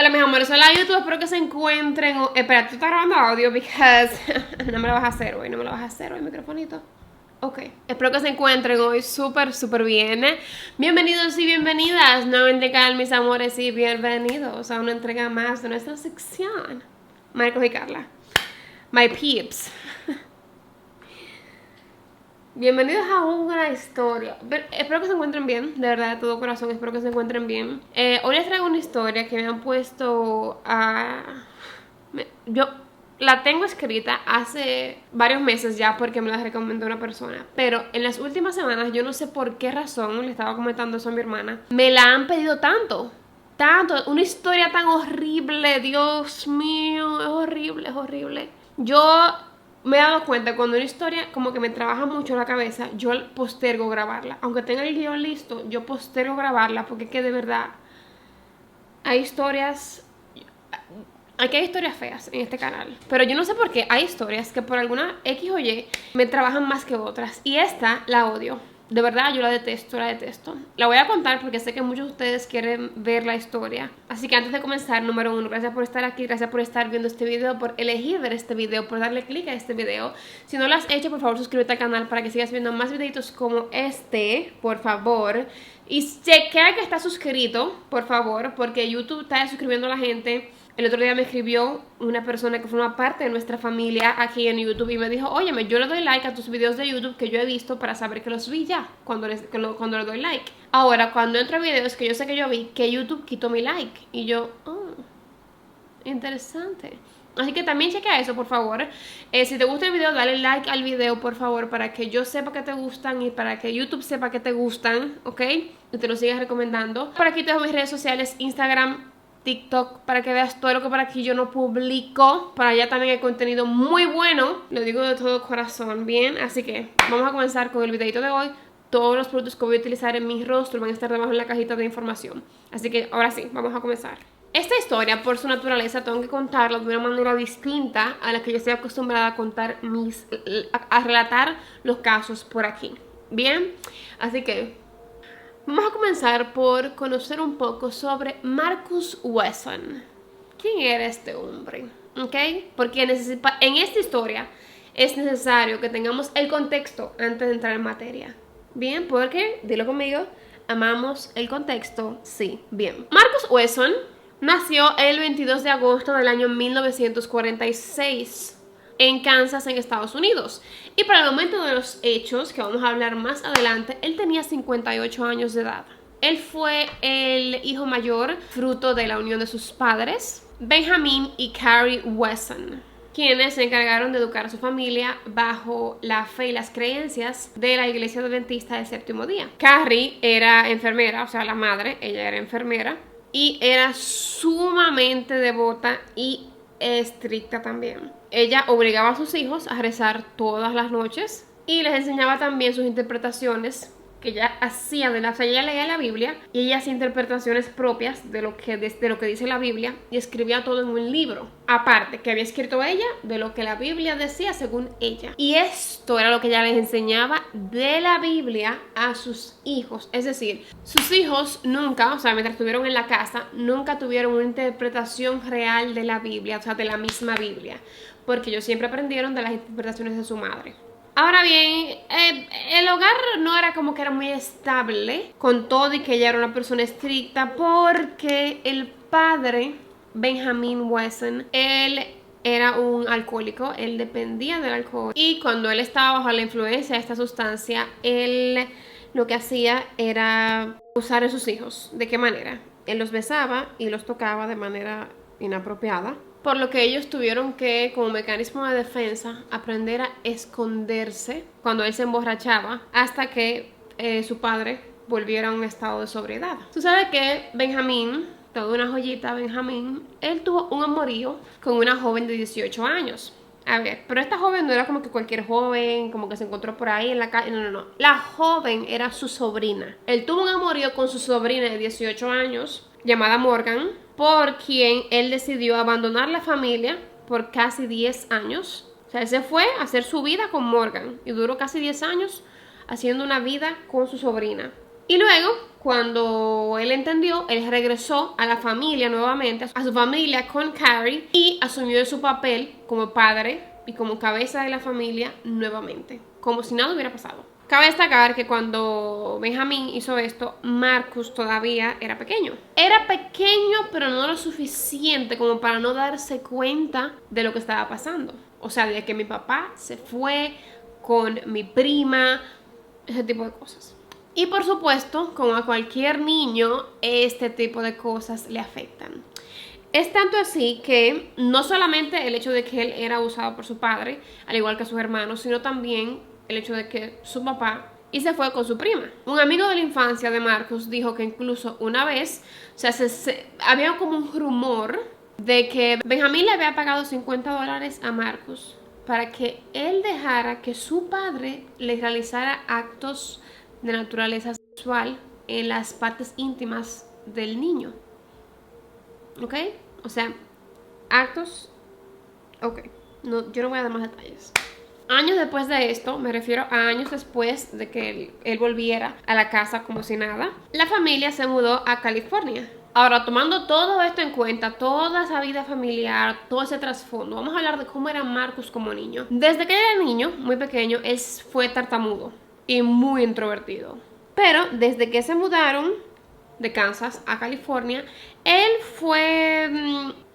Hola mis amores, hola YouTube, espero que se encuentren. Espera, tú estás grabando audio because no me lo vas a hacer hoy, microfonito. Ok, espero que se encuentren hoy súper bien. Bienvenidos y bienvenidas nuevamente al canal, mis amores, y bienvenidos a una entrega más de nuestra sección Marcos y Carla, my peeps. Bienvenidos a una historia. Espero que se encuentren bien, de verdad, de todo corazón, espero que se encuentren bien. Hoy les traigo una historia que me han puesto a... Yo la tengo escrita hace varios meses ya porque me la recomendó una persona, pero en las últimas semanas, yo no sé por qué razón, le estaba comentando eso a mi hermana, me la han pedido tanto, una historia tan horrible, Dios mío, es horrible. Yo me he dado cuenta cuando una historia como que me trabaja mucho la cabeza, yo postergo grabarla. Aunque tenga el guión listo, yo postergo grabarla porque es que de verdad hay historias... Aquí hay historias feas en este canal, pero yo no sé por qué hay historias que por alguna X o Y me trabajan más que otras. Y esta la odio. De verdad, yo la detesto. La voy a contar porque sé que muchos de ustedes quieren ver la historia. Así que antes de comenzar, número 1, gracias por estar aquí, gracias por estar viendo este video, por elegir ver este video, por darle click a este video. Si no lo has hecho, por favor, suscríbete al canal para que sigas viendo más videitos como este, por favor. Y chequea que está suscrito, por favor, porque YouTube está suscribiendo a la gente. El otro día me escribió una persona que forma parte de nuestra familia aquí en YouTube y me dijo, óyeme, yo le doy like a tus videos de YouTube que yo he visto para saber que los vi ya cuando le doy like. Ahora, cuando entro a videos que yo sé que yo vi, que YouTube quitó mi like. Y yo, interesante. Así que también chequea eso, por favor. Si te gusta el video, dale like al video, por favor, para que yo sepa que te gustan y para que YouTube sepa que te gustan, ¿ok? Y te lo sigas recomendando. Por aquí te dejo mis redes sociales, Instagram, TikTok, para que veas todo lo que por aquí yo no publico. Para allá también hay contenido muy bueno, lo digo de todo corazón, bien. Así que vamos a comenzar con el videito de hoy. Todos los productos que voy a utilizar en mi rostro van a estar debajo en la cajita de información. Así que ahora sí, vamos a comenzar. Esta historia, por su naturaleza, tengo que contarla de una manera distinta a la que yo estoy acostumbrada a contar a relatar los casos por aquí. Bien, así que vamos a comenzar por conocer un poco sobre Marcus Wesson. ¿Quién era este hombre? ¿Ok? Porque en esta historia es necesario que tengamos el contexto antes de entrar en materia. Bien, porque, dilo conmigo, amamos el contexto, sí, bien. Marcus Wesson nació el 22 de agosto del año 1946 en Kansas, en Estados Unidos. Y para el momento de los hechos, que vamos a hablar más adelante, él tenía 58 años de edad. Él fue el hijo mayor, fruto de la unión de sus padres, Benjamin y Carrie Wesson, quienes se encargaron de educar a su familia bajo la fe y las creencias de la Iglesia Adventista del Séptimo Día. Carrie era enfermera, o sea, la madre, ella era enfermera, y era sumamente devota y estricta también. Ella obligaba a sus hijos a rezar todas las noches y les enseñaba también sus interpretaciones que ella hacía o sea, ella leía la Biblia y ella hacía interpretaciones propias de lo que dice la Biblia y escribía todo en un libro, aparte que había escrito ella de lo que la Biblia decía según ella. Y esto era lo que ella les enseñaba de la Biblia a sus hijos, es decir, sus hijos nunca, o sea, mientras estuvieron en la casa, nunca tuvieron una interpretación real de la Biblia, o sea, de la misma Biblia, porque ellos siempre aprendieron de las interpretaciones de su madre. Ahora bien, el hogar no era como que era muy estable, con todo y que ella era una persona estricta, porque el padre, Benjamin Wesson, él era un alcohólico, él dependía del alcohol. Y cuando él estaba bajo la influencia de esta sustancia, él lo que hacía era usar a sus hijos. ¿De qué manera? Él los besaba y los tocaba de manera inapropiada, por lo que ellos tuvieron que, como mecanismo de defensa, aprender a esconderse cuando él se emborrachaba hasta que su padre volviera a un estado de sobriedad. Tú sabes que Benjamín, toda una joyita Benjamín, él tuvo un amorío con una joven de 18 años. A ver, pero esta joven no era como que cualquier joven, como que se encontró por ahí en la calle, no. La joven era su sobrina. Él tuvo un amorío con su sobrina de 18 años, llamada Morgan, por quien él decidió abandonar la familia por casi 10 años. O sea, él se fue a hacer su vida con Morgan y duró casi 10 años haciendo una vida con su sobrina. Y luego, cuando él entendió, él regresó a la familia nuevamente, a su familia con Carrie, y asumió su papel como padre y como cabeza de la familia nuevamente, como si nada hubiera pasado. Cabe destacar que cuando Benjamin hizo esto, Marcus todavía era pequeño. Era pequeño, pero no lo suficiente como para no darse cuenta de lo que estaba pasando. O sea, de que mi papá se fue con mi prima, ese tipo de cosas. Y por supuesto, como a cualquier niño, este tipo de cosas le afectan. Es tanto así que no solamente el hecho de que él era abusado por su padre, al igual que sus hermanos, sino también el hecho de que su papá y se fue con su prima. Un amigo de la infancia de Marcus dijo que incluso una vez, o sea, había como un rumor de que Benjamin le había pagado $50 a Marcus para que él dejara que su padre le realizara actos de naturaleza sexual en las partes íntimas del niño. ¿Ok? O sea, actos... Ok, no, yo no voy a dar más detalles. Años después de esto, me refiero a años después de que él volviera a la casa como si nada, la familia se mudó a California. Ahora, tomando todo esto en cuenta, toda esa vida familiar, todo ese trasfondo, vamos a hablar de cómo era Marcus como niño. Desde que era niño, muy pequeño, él fue tartamudo y muy introvertido. Pero desde que se mudaron de Kansas a California, él fue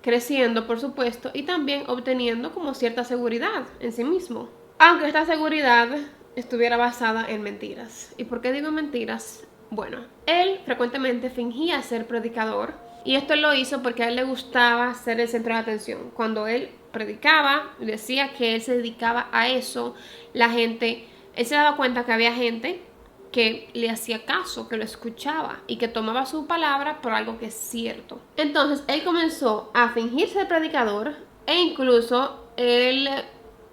creciendo, por supuesto, y también obteniendo como cierta seguridad en sí mismo. Aunque esta seguridad estuviera basada en mentiras. ¿Y por qué digo mentiras? Bueno, él frecuentemente fingía ser predicador, y esto lo hizo porque a él le gustaba ser el centro de atención. Cuando él predicaba, decía que él se dedicaba a eso, él se daba cuenta que había gente que le hacía caso, que lo escuchaba y que tomaba su palabra por algo que es cierto. Entonces él comenzó a fingir ser predicador, e incluso él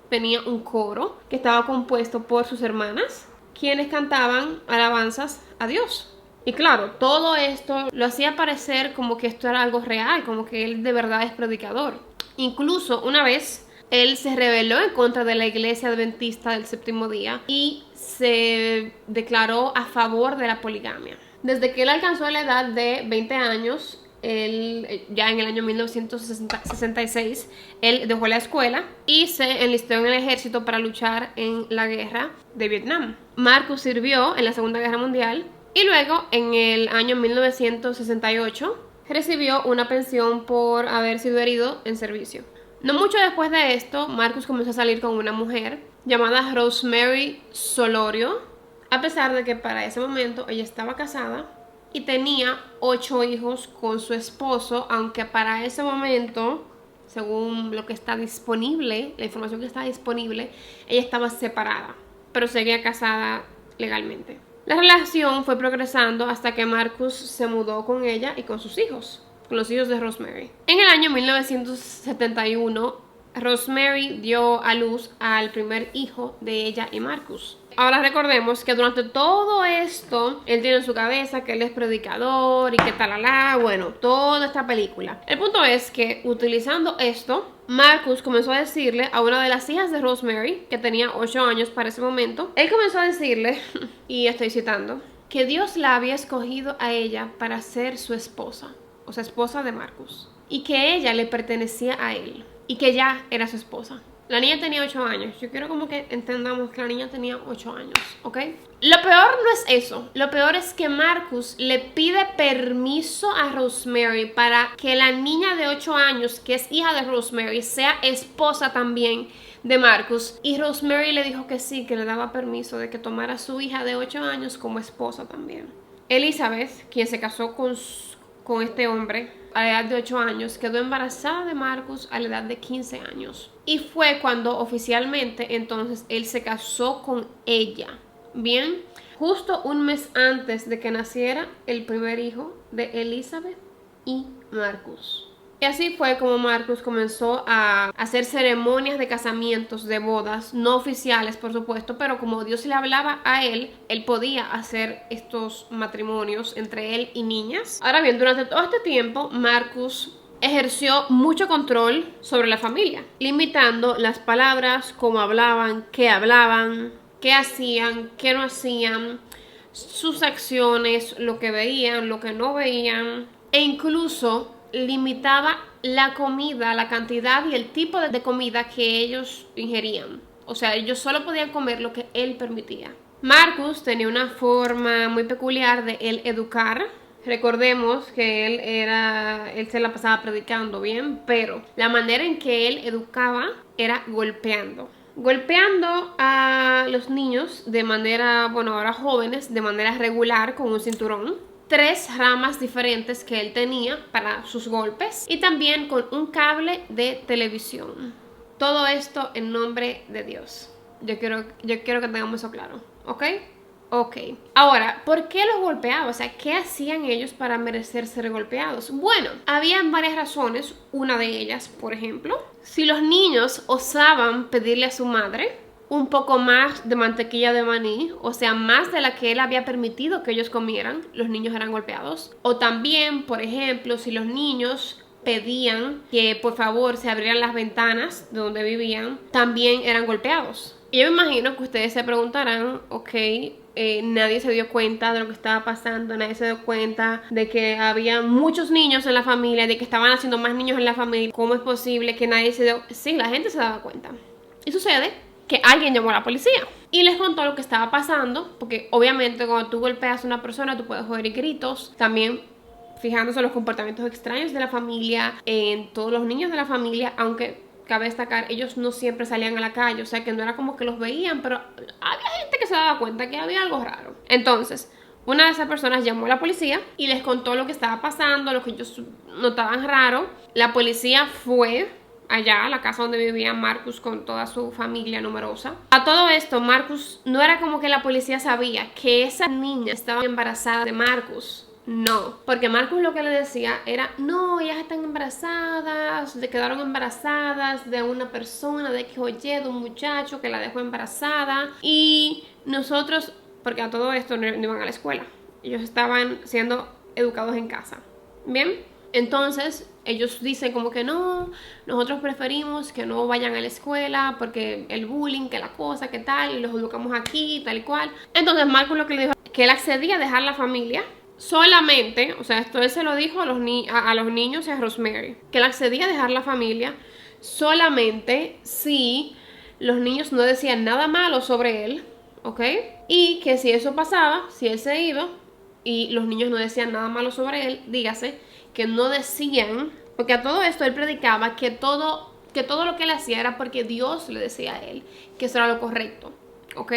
tenía un coro que estaba compuesto por sus hermanas, quienes cantaban alabanzas a Dios. Y claro, todo esto lo hacía parecer como que esto era algo real, como que él de verdad es predicador. Incluso una vez él se rebeló en contra de la iglesia adventista del séptimo día y se declaró a favor de la poligamia. Desde que él alcanzó la edad de 20 años, ya en el año 1966, él dejó la escuela y se enlistó en el ejército para luchar en la guerra de Vietnam. Marcus sirvió en la Segunda Guerra Mundial y luego, en el año 1968, recibió una pensión por haber sido herido en servicio. No mucho después de esto, Marcus comenzó a salir con una mujer llamada Rosemary Solorio, a pesar de que para ese momento ella estaba casada y tenía 8 hijos con su esposo, aunque para ese momento, según lo que está disponible, la información que está disponible, ella estaba separada, pero seguía casada legalmente. La relación fue progresando hasta que Marcus se mudó con ella y con sus hijos, con los hijos de Rosemary. En el año 1971, Rosemary dio a luz al primer hijo de ella y Marcus. Ahora recordemos que durante todo esto, él tiene en su cabeza que él es predicador y que talala, bueno, toda esta película. El punto es que, utilizando esto, Marcus comenzó a decirle a una de las hijas de Rosemary, que tenía 8 años para ese momento, él comenzó a decirle, y estoy citando, que Dios la había escogido a ella para ser su esposa, o sea, esposa de Marcus, y que ella le pertenecía a él, y que ya era su esposa. La niña tenía 8 años. Yo quiero como que entendamos que la niña tenía 8 años, ¿ok? Lo peor no es eso. Lo peor es que Marcus le pide permiso a Rosemary para que la niña de 8 años, que es hija de Rosemary, sea esposa también de Marcus. Y Rosemary le dijo que sí, que le daba permiso de que tomara a su hija de 8 años como esposa también. Elizabeth, quien se casó con este hombre a la edad de 8 años, quedó embarazada de Marcus a la edad de 15 años. Y fue cuando oficialmente entonces él se casó con ella. Bien, justo un mes antes de que naciera el primer hijo de Elizabeth y Marcus. Y así fue como Marcus comenzó a hacer ceremonias de casamientos, de bodas, no oficiales por supuesto, pero como Dios le hablaba a él, él podía hacer estos matrimonios entre él y niñas. Ahora bien, durante todo este tiempo, Marcus ejerció mucho control sobre la familia, limitando las palabras, cómo hablaban, qué hacían, qué no hacían. sus acciones, lo que veían, lo que no veían, e incluso limitaba la comida, la cantidad y el tipo de comida que ellos ingerían. O sea, ellos solo podían comer lo que él permitía. Marcus tenía una forma muy peculiar de él educar. Recordemos que él se la pasaba predicando bien, pero la manera en que él educaba era golpeando a los niños de manera, bueno, ahora jóvenes, de manera regular con un cinturón. 3 ramas diferentes que él tenía para sus golpes y también con un cable de televisión. Todo esto en nombre de Dios. Yo quiero que tengamos eso claro, ¿ok? Ok. Ahora, ¿por qué los golpeaba? O sea, ¿qué hacían ellos para merecer ser golpeados? Bueno, habían varias razones. Una de ellas, por ejemplo, si los niños osaban pedirle a su madre un poco más de mantequilla de maní, o sea, más de la que él había permitido que ellos comieran, los niños eran golpeados. O también, por ejemplo, si los niños pedían que por favor se abrieran las ventanas de donde vivían, también eran golpeados. Y yo me imagino que ustedes se preguntarán, ok, nadie se dio cuenta de lo que estaba pasando, nadie se dio cuenta de que había muchos niños en la familia, de que estaban haciendo más niños en la familia. ¿Cómo es posible que nadie se dio? Sí, la gente se daba cuenta. Y sucede que alguien llamó a la policía y les contó lo que estaba pasando, porque obviamente cuando tú golpeas a una persona tú puedes oír gritos, también fijándose en los comportamientos extraños de la familia, en todos los niños de la familia, aunque cabe destacar, ellos no siempre salían a la calle, o sea que no era como que los veían, pero había gente que se daba cuenta que había algo raro. Entonces, una de esas personas llamó a la policía y les contó lo que estaba pasando, lo que ellos notaban raro. La policía fue allá a la casa donde vivía Marcus con toda su familia numerosa. A todo esto, Marcus, no era como que la policía sabía que esa niña estaba embarazada de Marcus. No, porque Marcus lo que le decía era, no, ellas están embarazadas, le quedaron embarazadas de una persona, de que oye, de un muchacho que la dejó embarazada. Y nosotros, porque a todo esto no iban a la escuela, ellos estaban siendo educados en casa. Bien, entonces ellos dicen como que no, nosotros preferimos que no vayan a la escuela porque el bullying, que la cosa, que tal, y los educamos aquí, tal y cual. Entonces Marcus lo que le dijo, que él accedía a dejar la familia solamente, o sea, esto él se lo dijo a los niños y a Rosemary, que él accedía a dejar la familia solamente si los niños no decían nada malo sobre él, ¿ok? Y que si eso pasaba, si él se iba y los niños no decían nada malo sobre él, dígase, que no decían, porque a todo esto él predicaba que todo lo que él hacía era porque Dios le decía a él que eso era lo correcto, ¿ok?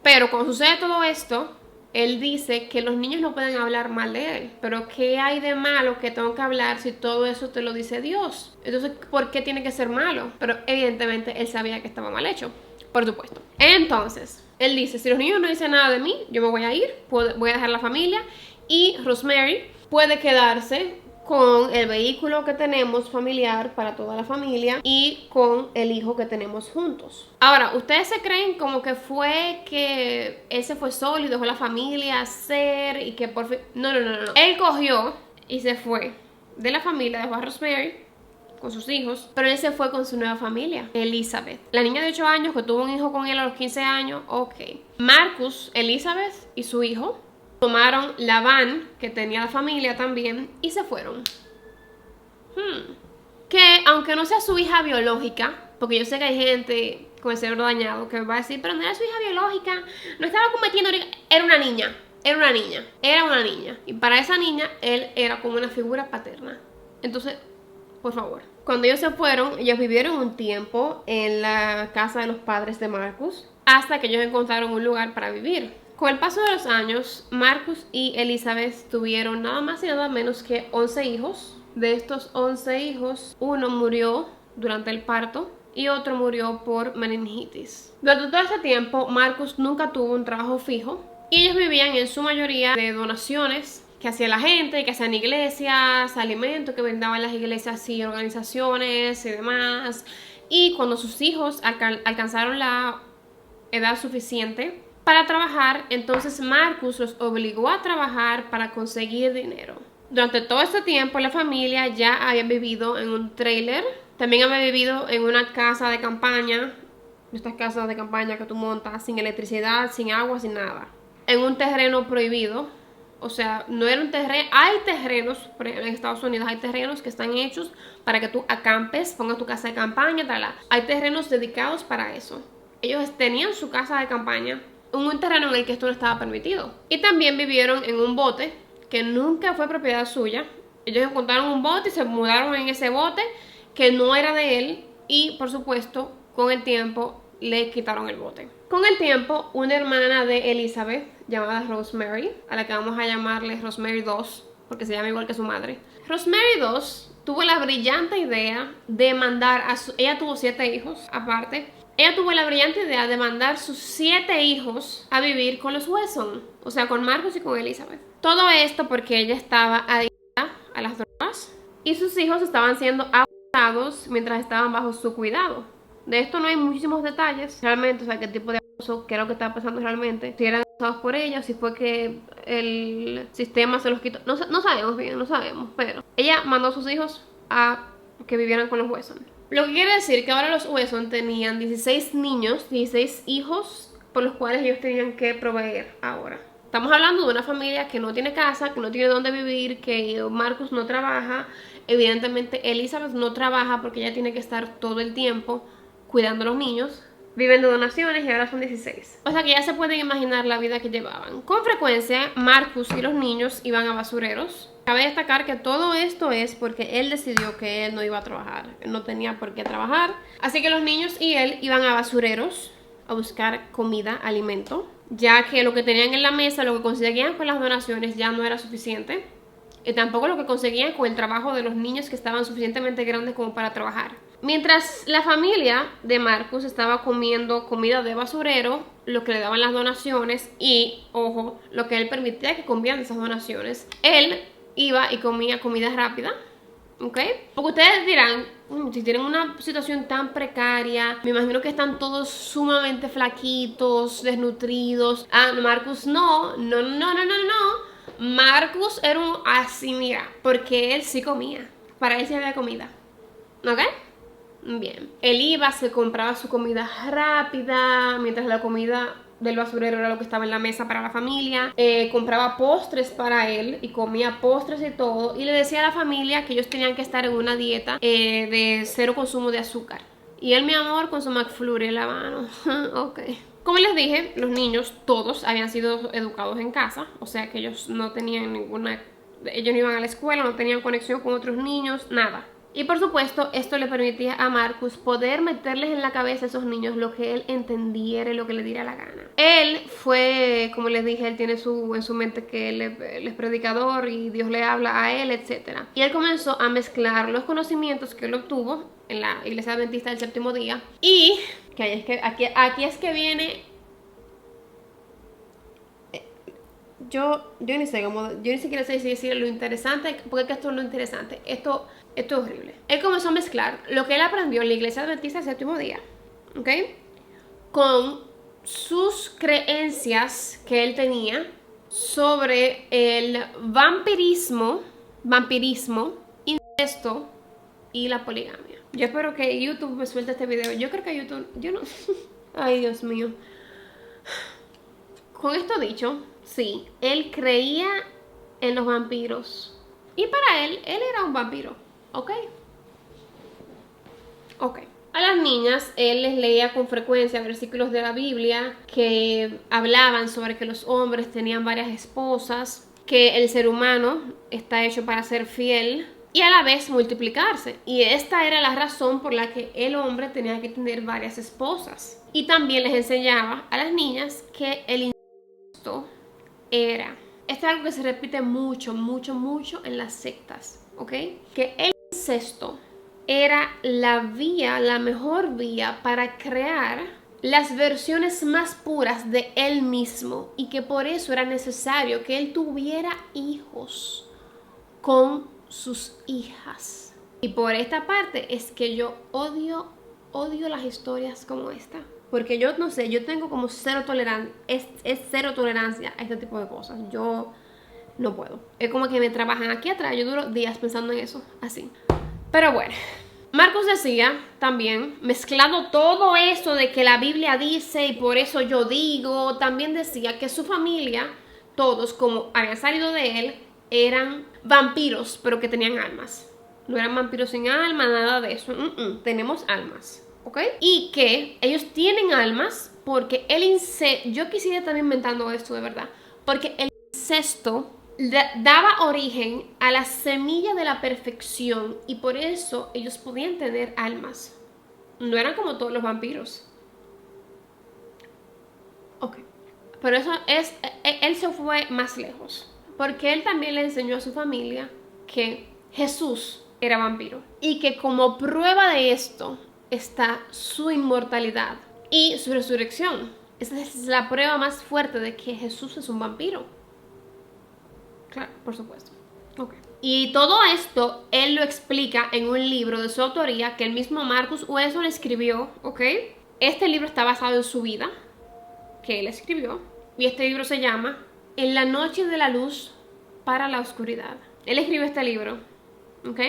Pero cuando sucede todo esto, él dice que los niños no pueden hablar mal de él. Pero ¿qué hay de malo que tengo que hablar si todo eso te lo dice Dios? Entonces, ¿por qué tiene que ser malo? Pero evidentemente él sabía que estaba mal hecho, por supuesto. Entonces, él dice, si los niños no dicen nada de mí, yo me voy a ir, voy a dejar la familia. Y Rosemary puede quedarse con el vehículo que tenemos familiar para toda la familia y con el hijo que tenemos juntos. Ahora, ¿ustedes se creen como que fue que él se fue solo y dejó la familia a hacer y que por fin? No. Él cogió y se fue de la familia, dejó a Rosemary con sus hijos, pero él se fue con su nueva familia, Elizabeth. La niña de 8 años que tuvo un hijo con él a los 15 años, ok. Marcus, Elizabeth y su hijo tomaron la van que tenía la familia también y se fueron. Que aunque no sea su hija biológica, porque yo sé que hay gente con el cerebro dañado que va a decir, pero no era su hija biológica, no estaba cometiendo, era una niña. Y para esa niña él era como una figura paterna. Entonces, por favor, cuando ellos se fueron, ellos vivieron un tiempo en la casa de los padres de Marcus hasta que ellos encontraron un lugar para vivir. Con el paso de los años, Marcus y Elizabeth tuvieron nada más y nada menos que 11 hijos. De estos 11 hijos, uno murió durante el parto y otro murió por meningitis. Durante todo ese tiempo, Marcus nunca tuvo un trabajo fijo y ellos vivían en su mayoría de donaciones que hacía la gente, que hacían iglesias, alimentos que vendaban las iglesias y organizaciones y demás. Y cuando sus hijos alcanzaron la edad suficiente para trabajar, entonces Marcus los obligó a trabajar para conseguir dinero. Durante todo este tiempo la familia ya había vivido en un trailer, también había vivido en una casa de campaña, estas casas de campaña que tú montas sin electricidad, sin agua, sin nada. en un terreno prohibido. O sea, no era un terreno. Hay terrenos, por ejemplo, en Estados Unidos hay terrenos que están hechos para que tú acampes, pongas tu casa de campaña, tal. Hay terrenos dedicados para eso. Ellos tenían su casa de campaña en un terreno en el que esto no estaba permitido. Y también vivieron en un bote que nunca fue propiedad suya. Ellos encontraron un bote y se mudaron en ese bote que no era de él. Y por supuesto, con el tiempo le quitaron el bote. Con el tiempo, una hermana de Elizabeth, llamada Rosemary, a la que vamos a llamarle Rosemary 2, porque se llama igual que su madre. Rosemary 2 tuvo la brillante idea de mandar a su... Ella tuvo 7 hijos, aparte. Ella tuvo la brillante idea de mandar sus 7 hijos a vivir con los Wesson, o sea, con Marcus y con Elizabeth. Todo esto porque ella estaba adicta a las drogas y sus hijos estaban siendo abusados mientras estaban bajo su cuidado. De esto no hay muchísimos detalles realmente, o sea, qué tipo de abuso, qué era lo que estaba pasando realmente, si eran abusados por ella, si fue que el sistema se los quitó, no sabemos bien, no sabemos, pero ella mandó a sus hijos a que vivieran con los Wesson. Lo que quiere decir que ahora los Wesson tenían 16 niños, 16 hijos por los cuales ellos tenían que proveer ahora. Estamos hablando de una familia que no tiene casa, que no tiene dónde vivir, que Marcus no trabaja, evidentemente Elizabeth no trabaja porque ella tiene que estar todo el tiempo cuidando a los niños, viven de donaciones y ahora son 16. O sea que ya se pueden imaginar la vida que llevaban. Con frecuencia, Marcus y los niños iban a basureros. Cabe destacar que todo esto es porque él decidió que él no iba a trabajar. Él no tenía por qué trabajar. Así que los niños y él iban a basureros a buscar comida, alimento, ya que lo que tenían en la mesa, lo que conseguían con las donaciones ya no era suficiente. Y tampoco lo que conseguían con el trabajo de los niños que estaban suficientemente grandes como para trabajar. Mientras la familia de Marcus estaba comiendo comida de basurero, lo que le daban las donaciones y, ojo, lo que él permitía que comieran esas donaciones, él iba y comía comida rápida, ¿ok? Porque ustedes dirán, si tienen una situación tan precaria, me imagino que están todos sumamente flaquitos, desnutridos. Ah, Marcus no. Marcus era un así, mira, porque él sí comía. Para él sí había comida, ¿ok? Bien. Él iba, se compraba su comida rápida, mientras la comida del basurero era lo que estaba en la mesa para la familia. Compraba postres para él y comía postres y todo. Y le decía a la familia que ellos tenían que estar en una dieta de 0 consumo de azúcar. Y él, mi amor, con su McFlurry en la mano. Ok. Como les dije, los niños todos habían sido educados en casa, o sea que ellos no tenían ellos no iban a la escuela, no tenían conexión con otros niños, nada. Y por supuesto, esto le permitía a Marcus poder meterles en la cabeza a esos niños lo que él entendiera y lo que le diera la gana. Él fue, como les dije, él tiene en su mente que él es predicador y Dios le habla a él, etc. Y él comenzó a mezclar los conocimientos que él obtuvo en la Iglesia Adventista del Séptimo Día y... aquí es que viene... Yo ni sé cómo... Yo ni siquiera sé si decir lo interesante, porque es que esto no es interesante. Esto es horrible. Él comenzó a mezclar lo que él aprendió en la Iglesia Adventista del Séptimo Día, ¿ok? Con sus creencias que él tenía sobre el vampirismo, incesto y la poligamia. Yo espero que YouTube me suelte este video. Yo creo que YouTube... Yo no... Ay, Dios mío. Con esto dicho, sí, él creía en los vampiros. Y para él era un vampiro. ¿Ok? Ok. A las niñas, él les leía con frecuencia versículos de la Biblia que hablaban sobre que los hombres tenían varias esposas, que el ser humano está hecho para ser fiel y a la vez multiplicarse. Y esta era la razón por la que el hombre tenía que tener varias esposas. Y también les enseñaba a las niñas que el incesto era... Esto es algo que se repite mucho en las sectas, ¿ok? Que el incesto era la mejor vía para crear las versiones más puras de él mismo y que por eso era necesario que él tuviera hijos con sus hijas. Y por esta parte es que yo odio las historias como esta. Porque yo no sé, yo tengo como cero tolerancia, es cero tolerancia a este tipo de cosas. Yo no puedo. Es como que me trabajan aquí atrás, yo duro días pensando en eso, así. Pero bueno, Marcus decía también, mezclando todo esto de que la Biblia dice y por eso yo digo, también decía que su familia, todos como habían salido de él, eran vampiros, pero que tenían almas. No eran vampiros sin alma, nada de eso. Tenemos almas, ¿ok? Y que ellos tienen almas porque el incesto, yo quisiera estar inventando esto de verdad, porque el incesto daba origen a la semilla de la perfección y por eso ellos podían tener almas. No eran como todos los vampiros. Ok. Pero eso es, él se fue más lejos. Porque él también le enseñó a su familia que Jesús era vampiro. Y que como prueba de esto está su inmortalidad y su resurrección. Esa es la prueba más fuerte de que Jesús es un vampiro. Claro, por supuesto. Okay. Y todo esto él lo explica en un libro de su autoría que el mismo Marcus Wesson escribió, ¿ok? Este libro está basado en su vida, que él escribió, y este libro se llama En la noche de la luz para la oscuridad. Él escribió este libro, ¿ok?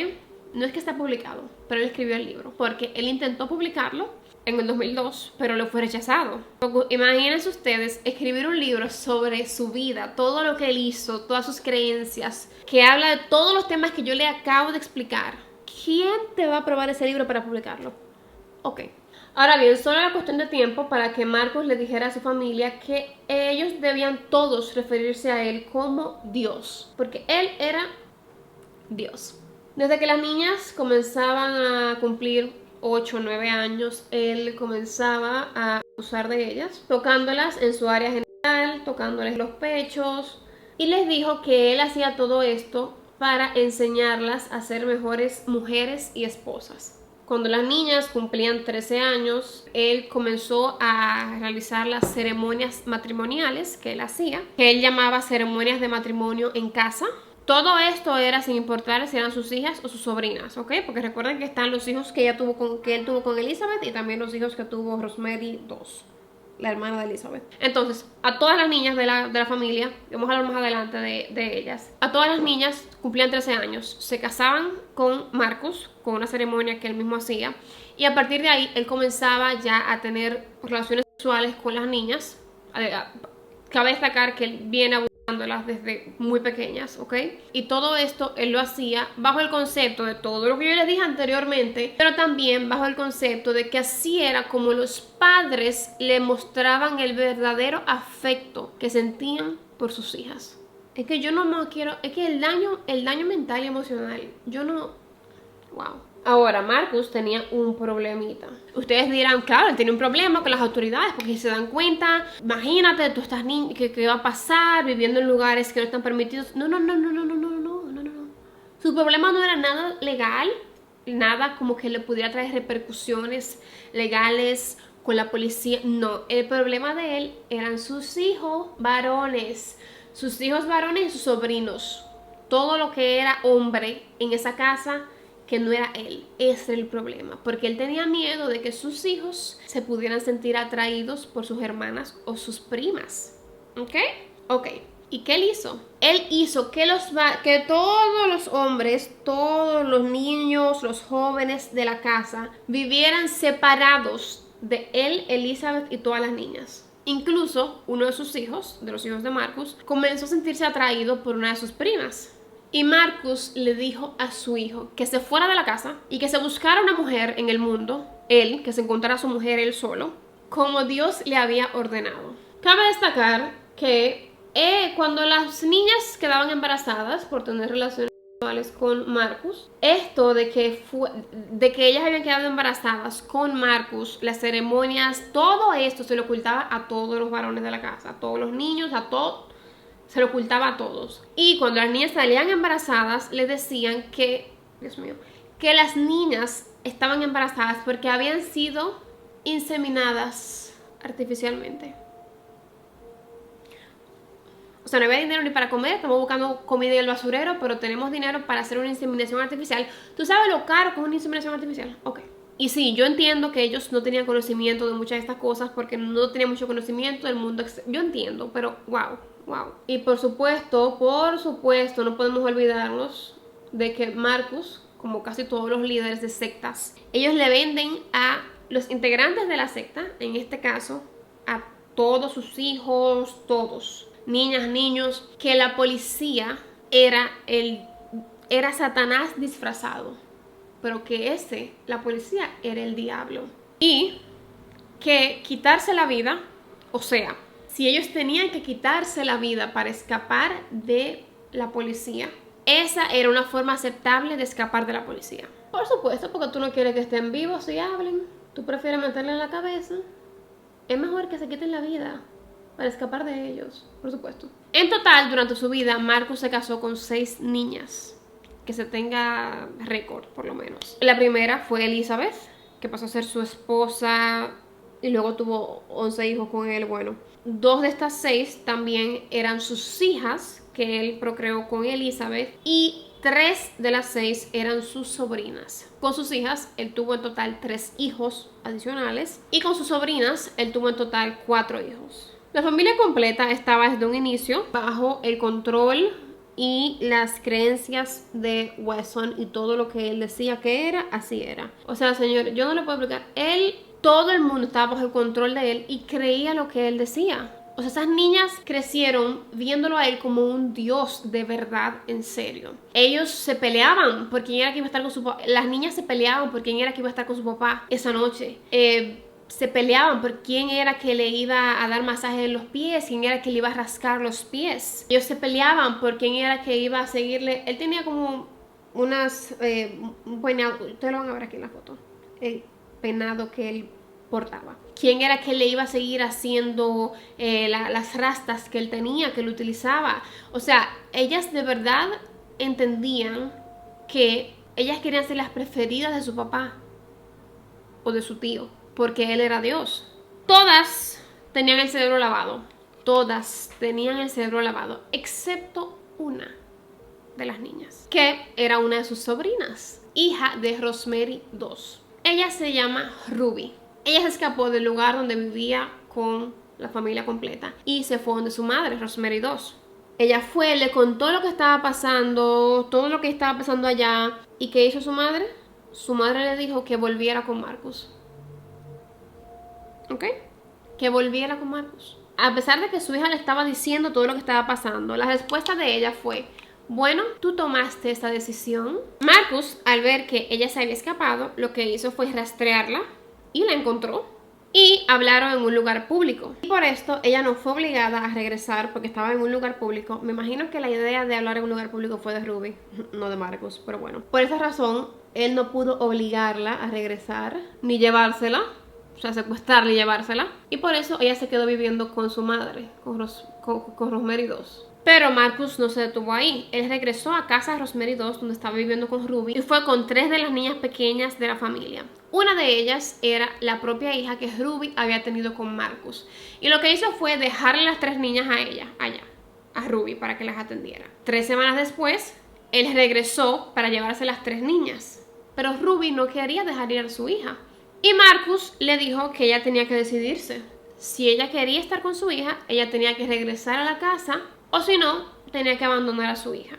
No es que está publicado, pero él escribió el libro, porque él intentó publicarlo en el 2002, pero lo fue rechazado. Imagínense ustedes escribir un libro sobre su vida, todo lo que él hizo, todas sus creencias, que habla de todos los temas que yo le acabo de explicar. ¿Quién te va a aprobar ese libro para publicarlo? Ok. Ahora bien, solo era cuestión de tiempo para que Marcus le dijera a su familia que ellos debían todos referirse a él como Dios, porque él era Dios. Desde que las niñas comenzaban a cumplir 8 o 9 años, él comenzaba a abusar de ellas, tocándolas en su área genital, tocándoles los pechos, y les dijo que él hacía todo esto para enseñarlas a ser mejores mujeres y esposas. Cuando las niñas cumplían 13 años, él comenzó a realizar las ceremonias matrimoniales que él hacía, que él llamaba ceremonias de matrimonio en casa. Todo esto era sin importar si eran sus hijas o sus sobrinas, ¿ok? Porque recuerden que están los hijos que él tuvo con Elizabeth y también los hijos que tuvo Rosemary II, la hermana de Elizabeth. Entonces, a todas las niñas de la familia, vamos a hablar más adelante de ellas, a todas las niñas cumplían 13 años, se casaban con Marcus, con una ceremonia que él mismo hacía, y a partir de ahí él comenzaba ya a tener relaciones sexuales con las niñas. Cabe destacar que él viene abusándolas desde muy pequeñas, ¿ok? Y todo esto él lo hacía bajo el concepto de todo lo que yo les dije anteriormente, pero también bajo el concepto de que así era como los padres le mostraban el verdadero afecto que sentían por sus hijas. Es que yo no me quiero, es que el daño mental y emocional, yo no, wow. Ahora, Marcus tenía un problemita. Ustedes dirán, claro, él tiene un problema con las autoridades porque si se dan cuenta, imagínate, tú estás ¿qué va a pasar viviendo en lugares que no están permitidos? No. Su problema no era nada legal, nada como que le pudiera traer repercusiones legales con la policía. No, el problema de él eran sus hijos varones y sus sobrinos. Todo lo que era hombre en esa casa que no era él. Ese era el problema, porque él tenía miedo de que sus hijos se pudieran sentir atraídos por sus hermanas o sus primas. ¿Ok? ¿Y qué él hizo? Él hizo que todos los hombres, todos los niños, los jóvenes de la casa vivieran separados de él, Elizabeth y todas las niñas. Incluso uno de sus hijos, de los hijos de Marcus, comenzó a sentirse atraído por una de sus primas. Y Marcus le dijo a su hijo que se fuera de la casa y que se buscara una mujer en el mundo, él, que se encontrara a su mujer él solo, como Dios le había ordenado. Cabe destacar que cuando las niñas quedaban embarazadas por tener relaciones sexuales con Marcus, esto de que ellas habían quedado embarazadas con Marcus, las ceremonias, todo esto se lo ocultaba a todos los varones de la casa, a todos los niños, a todos. Se lo ocultaba a todos. Y cuando las niñas salían embarazadas, les decían que, Dios mío, que las niñas estaban embarazadas porque habían sido inseminadas artificialmente. O sea, no había dinero ni para comer, estamos buscando comida en el basurero, pero tenemos dinero para hacer una inseminación artificial. ¿Tú sabes lo caro que es una inseminación artificial? Ok. Y sí, yo entiendo que ellos no tenían conocimiento de muchas de estas cosas porque no tenían mucho conocimiento del mundo. Yo entiendo, pero wow. Y por supuesto, no podemos olvidarnos de que Marcus como casi todos los líderes de sectas, ellos le venden a los integrantes de la secta, en este caso, a todos sus hijos, todos, niñas, niños, que la policía era Satanás disfrazado, pero que la policía era el diablo. Y que quitarse la vida, o sea, si ellos tenían que quitarse la vida para escapar de la policía, esa era una forma aceptable de escapar de la policía. Por supuesto, porque tú no quieres que estén vivos y hablen. Tú prefieres meterle en la cabeza. Es mejor que se quiten la vida para escapar de ellos, por supuesto. En total, durante su vida, Marcus se casó con 6 niñas. Que se tenga récord, por lo menos. La primera fue Elizabeth, que pasó a ser su esposa y luego tuvo 11 hijos con él. Bueno, 2 de estas 6 también eran sus hijas, que él procreó con Elizabeth, y 3 de las 6 eran sus sobrinas. Con sus hijas, él tuvo en total 3 hijos adicionales, y con sus sobrinas, él tuvo en total 4 hijos. La familia completa estaba desde un inicio bajo el control y las creencias de Wesson, y todo lo que él decía que era, así era. O sea, señor, yo no le puedo explicar. Todo el mundo estaba bajo el control de él y creía lo que él decía. O sea, esas niñas crecieron viéndolo a él como un dios de verdad, en serio. Ellos se peleaban por quién era que iba a estar con su papá. Las niñas se peleaban por quién era que iba a estar con su papá esa noche. Se peleaban por quién era que le iba a dar masaje en los pies, quién era que le iba a rascar los pies. Ellos se peleaban por quién era que iba a seguirle. Él tenía como un peinado, ustedes lo van a ver aquí en la foto, el peinado que él portaba. Quién era que le iba a seguir haciendo las rastas que él tenía, que él utilizaba. O sea, ellas de verdad entendían que ellas querían ser las preferidas de su papá o de su tío, porque él era Dios. Todas tenían el cerebro lavado. Todas tenían el cerebro lavado, excepto una de las niñas, que era una de sus sobrinas, hija de Rosemary II. Ella se llama Ruby. Ella se escapó del lugar donde vivía con la familia completa y se fue donde su madre, Rosemary II. Ella fue, le contó lo que estaba pasando, todo lo que estaba pasando allá. ¿Y qué hizo su madre? Su madre le dijo que volviera con Marcus. ¿Ok? Que volviera con Marcus. A pesar de que su hija le estaba diciendo todo lo que estaba pasando, la respuesta de ella fue: bueno, tú tomaste esta decisión. Marcus, al ver que ella se había escapado, lo que hizo fue rastrearla y la encontró. Y hablaron en un lugar público. Y por esto ella no fue obligada a regresar porque estaba en un lugar público. Me imagino que la idea de hablar en un lugar público fue de Ruby, no de Marcus, pero bueno. Por esa razón, él no pudo obligarla a regresar ni llevársela. O sea, secuestrarla y llevársela. Y por eso ella se quedó viviendo con su madre, con Rosemary II. Pero Marcus no se detuvo ahí. Él regresó a casa de Rosemary II, donde estaba viviendo con Ruby, y fue con 3 de las niñas pequeñas de la familia. Una de ellas era la propia hija que Ruby había tenido con Marcus. Y lo que hizo fue dejarle las 3 niñas a ella, allá, a Ruby, para que las atendiera. 3 semanas después, él regresó para llevarse las 3 niñas. Pero Ruby no quería dejar ir a su hija. Y Marcus le dijo que ella tenía que decidirse. Si ella quería estar con su hija, ella tenía que regresar a la casa, o si no, tenía que abandonar a su hija.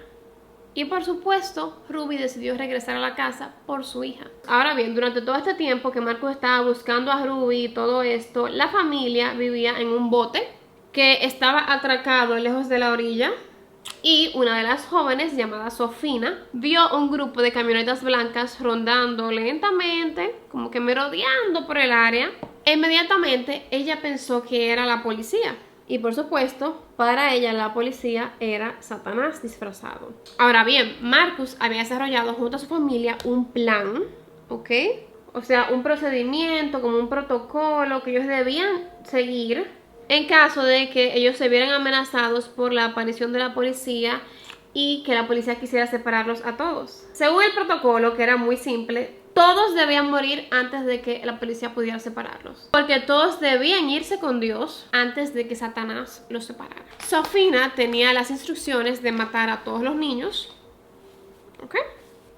Y por supuesto, Ruby decidió regresar a la casa por su hija. Ahora bien, durante todo este tiempo que Marcus estaba buscando a Ruby y todo esto, la familia vivía en un bote que estaba atracado lejos de la orilla. Y una de las jóvenes, llamada Sofina, vio un grupo de camionetas blancas rondando lentamente, como que merodeando por el área. E inmediatamente ella pensó que era la policía. Y por supuesto, para ella la policía era Satanás disfrazado. Ahora bien, Marcus había desarrollado junto a su familia un plan, ¿ok? O sea, un procedimiento, como un protocolo que ellos debían seguir en caso de que ellos se vieran amenazados por la aparición de la policía y que la policía quisiera separarlos a todos. Según el protocolo, que era muy simple, todos debían morir antes de que la policía pudiera separarlos, porque todos debían irse con Dios antes de que Satanás los separara. Sofina tenía las instrucciones de matar a todos los niños, ¿ok?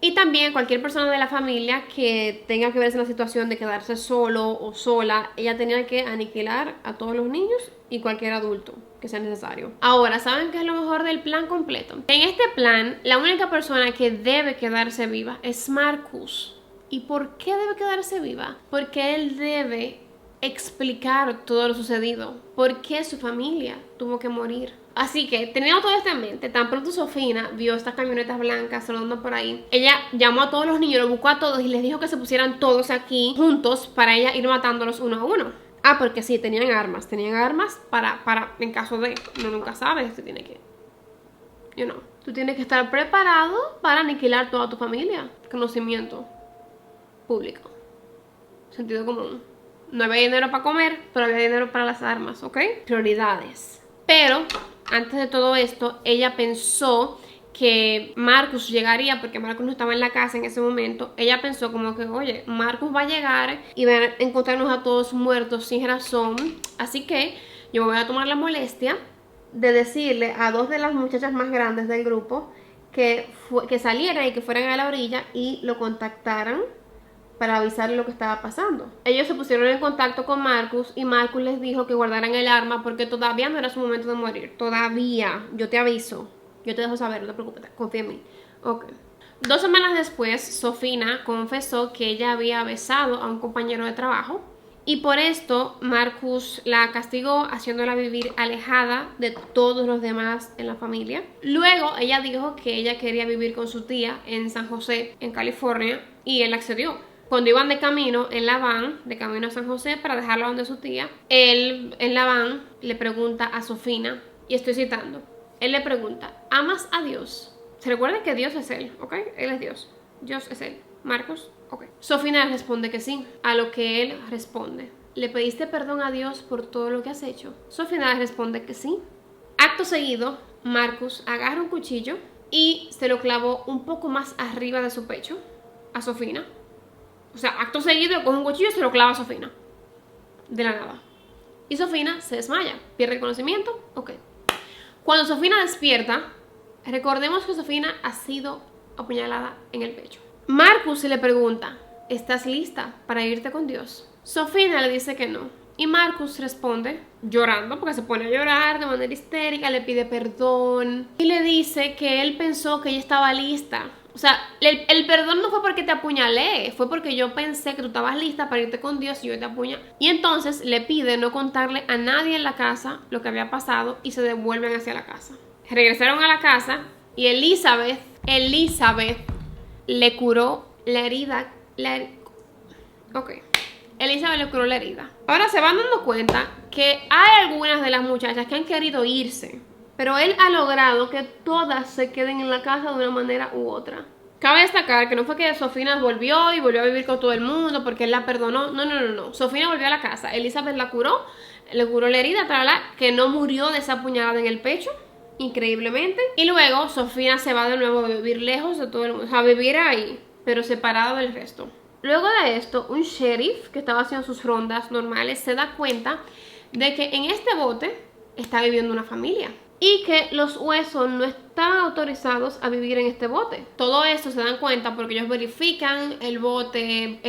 Y también cualquier persona de la familia que tenga que verse en la situación de quedarse solo o sola, ella tenía que aniquilar a todos los niños y cualquier adulto. que sea necesario. Ahora, ¿saben qué es lo mejor del plan completo? En este plan, la única persona que debe quedarse viva es Marcus. ¿Y por qué debe quedarse viva? Porque él debe explicar todo lo sucedido. ¿Por qué su familia tuvo que morir? Así que, teniendo todo esto en mente, tan pronto Sofina vio estas camionetas blancas rodando por ahí, ella llamó a todos los niños, los buscó a todos y les dijo que se pusieran todos aquí juntos para ella ir matándolos uno a uno. Ah, porque sí, tenían armas para en caso de, no nunca sabes, tú tienes que, tú tienes que estar preparado para aniquilar toda tu familia. Conocimiento público, sentido común. No había dinero para comer, pero había dinero para las armas, ¿ok? Prioridades. Pero antes de todo esto, ella pensó que Marcus llegaría, porque Marcus no estaba en la casa en ese momento. Ella pensó como que, oye, Marcus va a llegar y va a encontrarnos a todos muertos sin razón. Así que yo me voy a tomar la molestia de decirle a dos de las muchachas más grandes del grupo que salieran y que fueran a la orilla y lo contactaran para avisarle lo que estaba pasando. Ellos se pusieron en contacto con Marcus y Marcus les dijo que guardaran el arma porque todavía no era su momento de morir. Todavía, yo te aviso. Yo te dejo saber, no te preocupes, confía en mí. Ok. 2 semanas después, Sofina confesó que ella había besado a un compañero de trabajo y por esto Marcus la castigó haciéndola vivir alejada de todos los demás en la familia. Luego ella dijo que ella quería vivir con su tía en San José, en California, y él accedió. Cuando iban de camino en la van, de camino a San José para dejarla donde su tía, él en la van le pregunta a Sofina, y estoy citando, él le pregunta, ¿amas a Dios? Se recuerda que Dios es él, ¿ok? Él es Dios. Dios es él. Marcus, ok. Sofina le responde que sí, a lo que él responde, ¿le pediste perdón a Dios por todo lo que has hecho? Sofina le responde que sí. Acto seguido, Marcus agarra un cuchillo y se lo clavó un poco más arriba de su pecho a Sofina. O sea, acto seguido, coge un cuchillo y se lo clava a Sofina. De la nada. Y Sofina se desmaya. Pierde el conocimiento. Ok. Cuando Sofina despierta, recordemos que Sofina ha sido apuñalada en el pecho. Marcus le pregunta, ¿estás lista para irte con Dios? Sofina le dice que no. Y Marcus responde, llorando, porque se pone a llorar de manera histérica, le pide perdón. Y le dice que él pensó que ella estaba lista. O sea, el perdón no fue porque te apuñalé, fue porque yo pensé que tú estabas lista para irte con Dios y yo te apuñalé. Y entonces le pide no contarle a nadie en la casa lo que había pasado y se devuelven hacia la casa. Regresaron a la casa y Elizabeth le curó la herida. Elizabeth le curó la herida. Ahora se van dando cuenta que hay algunas de las muchachas que han querido irse, pero él ha logrado que todas se queden en la casa de una manera u otra. Cabe destacar que no fue que Sofina volvió a vivir con todo el mundo porque él la perdonó. No. Sofina volvió a la casa. Elizabeth la curó, le curó la herida, que no murió de esa puñalada en el pecho, increíblemente. Y luego Sofina se va de nuevo a vivir lejos de todo el mundo. O sea, a vivir ahí, pero separado del resto. Luego de esto, un sheriff que estaba haciendo sus rondas normales se da cuenta de que en este bote está viviendo una familia y que los huesos no estaban autorizados a vivir en este bote. Todo esto se dan cuenta porque ellos verifican el bote,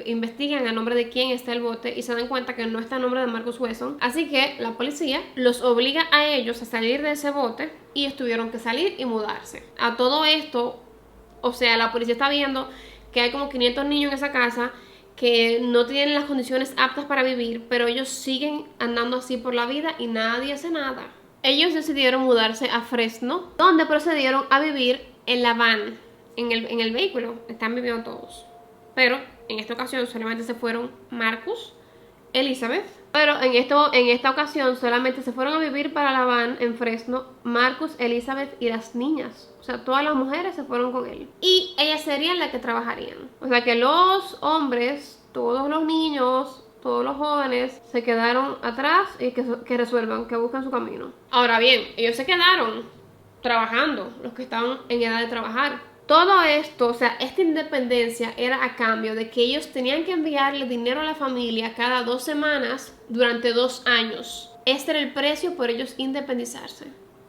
investigan a nombre de quién está el bote y se dan cuenta que no está el nombre de Marcus Wesson. Así que la policía los obliga a ellos a salir de ese bote y ellos tuvieron que salir y mudarse. A todo esto, o sea, la policía está viendo que hay como 500 niños en esa casa que no tienen las condiciones aptas para vivir, pero ellos siguen andando así por la vida y nadie hace nada. Ellos decidieron mudarse a Fresno, donde procedieron a vivir en la van, en el vehículo. Están viviendo todos. Pero en esta ocasión solamente se fueron Marcus, Elizabeth. Pero en esta ocasión solamente se fueron a vivir para la van en Fresno Marcus, Elizabeth y las niñas. O sea, todas las mujeres se fueron con él. Y ellas serían las que trabajarían. O sea que los hombres, todos los niños, todos los jóvenes se quedaron atrás y que resuelvan, que buscan su camino. Ahora bien, ellos se quedaron trabajando, los que estaban en edad de trabajar. Todo esto, o sea, esta independencia era a cambio de que ellos tenían que enviarle dinero a la familia cada 2 semanas durante 2 años. Este era el precio por ellos independizarse.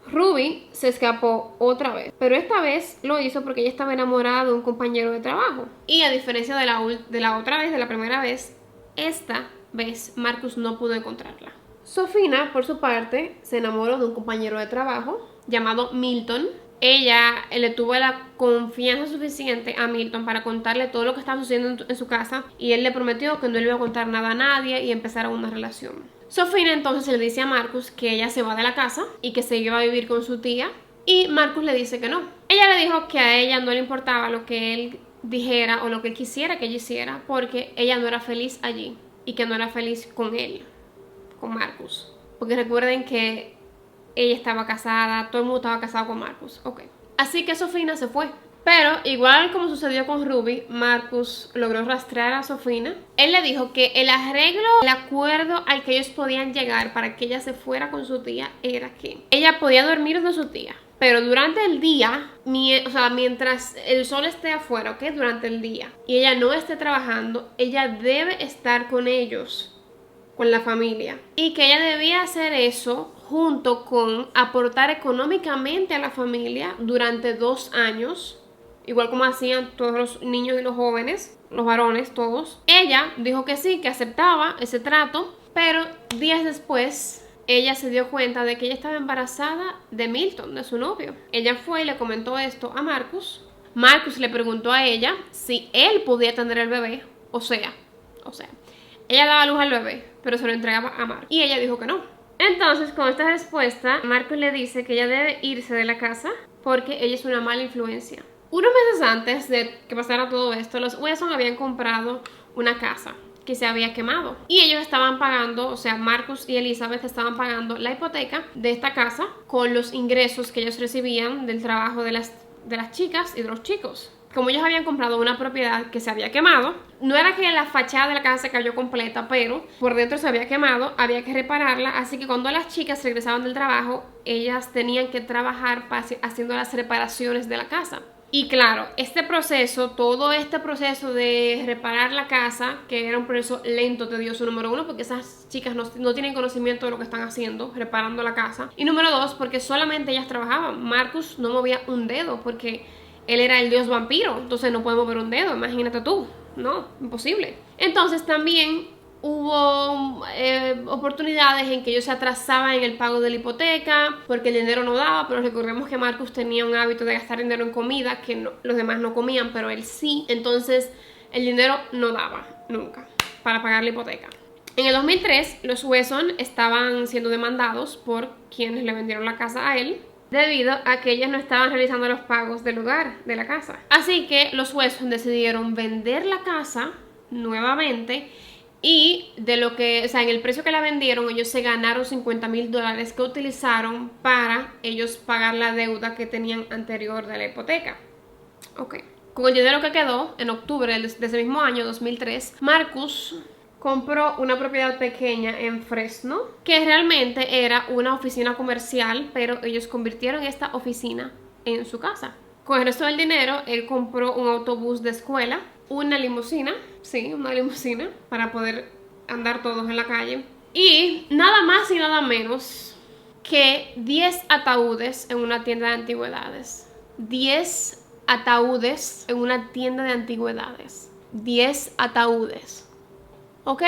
Ruby se escapó otra vez, pero esta vez lo hizo porque ella estaba enamorada de un compañero de trabajo. Y a diferencia de la otra vez, de la primera vez, esta vez Marcus no pudo encontrarla. Sofina, por su parte, se enamoró de un compañero de trabajo llamado Milton. Ella le tuvo la confianza suficiente a Milton para contarle todo lo que estaba sucediendo en su casa, y él le prometió que no le iba a contar nada a nadie y empezar una relación. Sofina entonces le dice a Marcus que ella se va de la casa y que se iba a vivir con su tía, y Marcus le dice que no. Ella le dijo que a ella no le importaba lo que él dijera o lo que él quisiera que ella hiciera, porque ella no era feliz allí y que no era feliz con él, con Marcus. Porque recuerden que ella estaba casada, todo el mundo estaba casado con Marcus. Ok. Así que Sofina se fue. Pero, igual como sucedió con Ruby, Marcus logró rastrear a Sofina. Él le dijo que el arreglo, el acuerdo al que ellos podían llegar para que ella se fuera con su tía era que ella podía dormir con su tía, pero durante el día, o sea, mientras el sol esté afuera, ¿ok? Durante el día, y ella no esté trabajando, ella debe estar con ellos, con la familia. Y que ella debía hacer eso junto con aportar económicamente a la familia durante 2 años, igual como hacían todos los niños y los jóvenes, los varones, todos. Ella dijo que sí, que aceptaba ese trato, pero días después ella se dio cuenta de que ella estaba embarazada de Milton, de su novio. Ella fue y le comentó esto a Marcus. Marcus le preguntó a ella si él podía tener el bebé, o sea, ella daba luz al bebé, pero se lo entregaba a Marcus, y ella dijo que no. Entonces, con esta respuesta, Marcus le dice que ella debe irse de la casa porque ella es una mala influencia. Unos meses antes de que pasara todo esto, los Wesson habían comprado una casa que se había quemado, y ellos estaban pagando, o sea, Marcus y Elizabeth estaban pagando la hipoteca de esta casa con los ingresos que ellos recibían del trabajo de las chicas y de los chicos. Como ellos habían comprado una propiedad que se había quemado, no era que la fachada de la casa se cayó completa, pero por dentro se había quemado, había que repararla, así que cuando las chicas regresaban del trabajo, ellas tenían que trabajar haciendo las reparaciones de la casa. Y claro, todo este proceso de reparar la casa, que era un proceso lento, tedioso, número 1, porque esas chicas no tienen conocimiento de lo que están haciendo, reparando la casa. Y número 2, porque solamente ellas trabajaban. Marcus no movía un dedo, porque él era el dios vampiro, entonces no puede mover un dedo, imagínate tú. No, imposible. Entonces también hubo oportunidades en que ellos se atrasaban en el pago de la hipoteca porque el dinero no daba, pero recordemos que Marcus tenía un hábito de gastar dinero en comida que los demás no comían, pero él sí. Entonces el dinero no daba nunca para pagar la hipoteca. En el 2003 los Wesson estaban siendo demandados por quienes le vendieron la casa a él, debido a que ellas no estaban realizando los pagos del lugar de la casa. Así que los Wesson decidieron vender la casa nuevamente, y de lo que, o sea, en el precio que la vendieron, ellos se ganaron $50,000 que utilizaron para ellos pagar la deuda que tenían anterior de la hipoteca. Ok. Con el dinero que quedó, en octubre de ese mismo año, 2003, Marcus compró una propiedad pequeña en Fresno, que realmente era una oficina comercial, pero ellos convirtieron esta oficina en su casa. Con el resto del dinero, él compró un autobús de escuela, una limusina, para poder andar todos en la calle, y nada más y nada menos que 10 ataúdes en una tienda de antigüedades. 10 ataúdes en una tienda de antigüedades. 10 ataúdes. ¿Ok?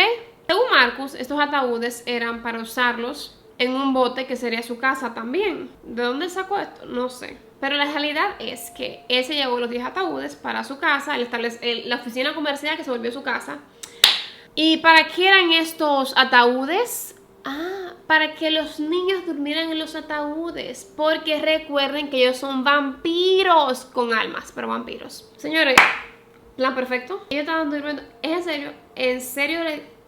Según Marcus, estos ataúdes eran para usarlos en un bote que sería su casa también. ¿De dónde sacó esto? No sé. Pero la realidad es que él se llevó los 10 ataúdes para su casa, la oficina comercial que se volvió su casa. ¿Y para qué eran estos ataúdes? Para que los niños durmieran en los ataúdes. Porque recuerden que ellos son vampiros con almas, pero vampiros. Señores, plan perfecto. Ellos estaban durmiendo. ¿Es en serio? ¿En serio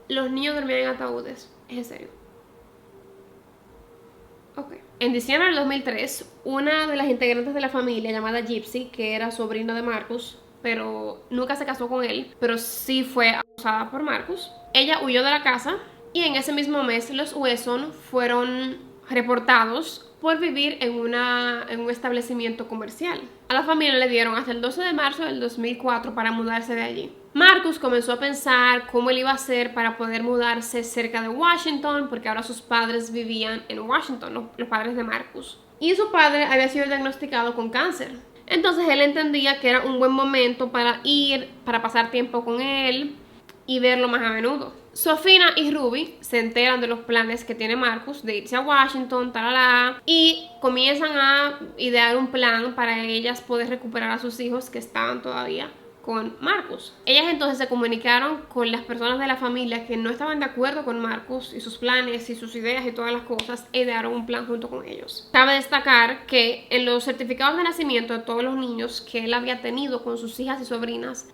los niños dormían en ataúdes? ¿Es en serio? Ok. En diciembre del 2003, una de las integrantes de la familia llamada Gypsy, que era sobrina de Marcus, pero nunca se casó con él, pero sí fue abusada por Marcus, ella huyó de la casa, y en ese mismo mes los Wesson fueron reportados por vivir en un establecimiento comercial. A la familia le dieron hasta el 12 de marzo del 2004 para mudarse de allí. Marcus comenzó a pensar cómo él iba a hacer para poder mudarse cerca de Washington, porque ahora sus padres vivían en Washington, los padres de Marcus. Y su padre había sido diagnosticado con cáncer. Entonces él entendía que era un buen momento para ir, para pasar tiempo con él, y verlo más a menudo. Sofina y Ruby se enteran de los planes que tiene Marcus de irse a Washington, talala, y comienzan a idear un plan para ellas poder recuperar a sus hijos que estaban todavía con Marcus. Ellas entonces se comunicaron con las personas de la familia que no estaban de acuerdo con Marcus y sus planes y sus ideas y todas las cosas, e idearon un plan junto con ellos. Cabe destacar que en los certificados de nacimiento de todos los niños que él había tenido con sus hijas y sobrinas,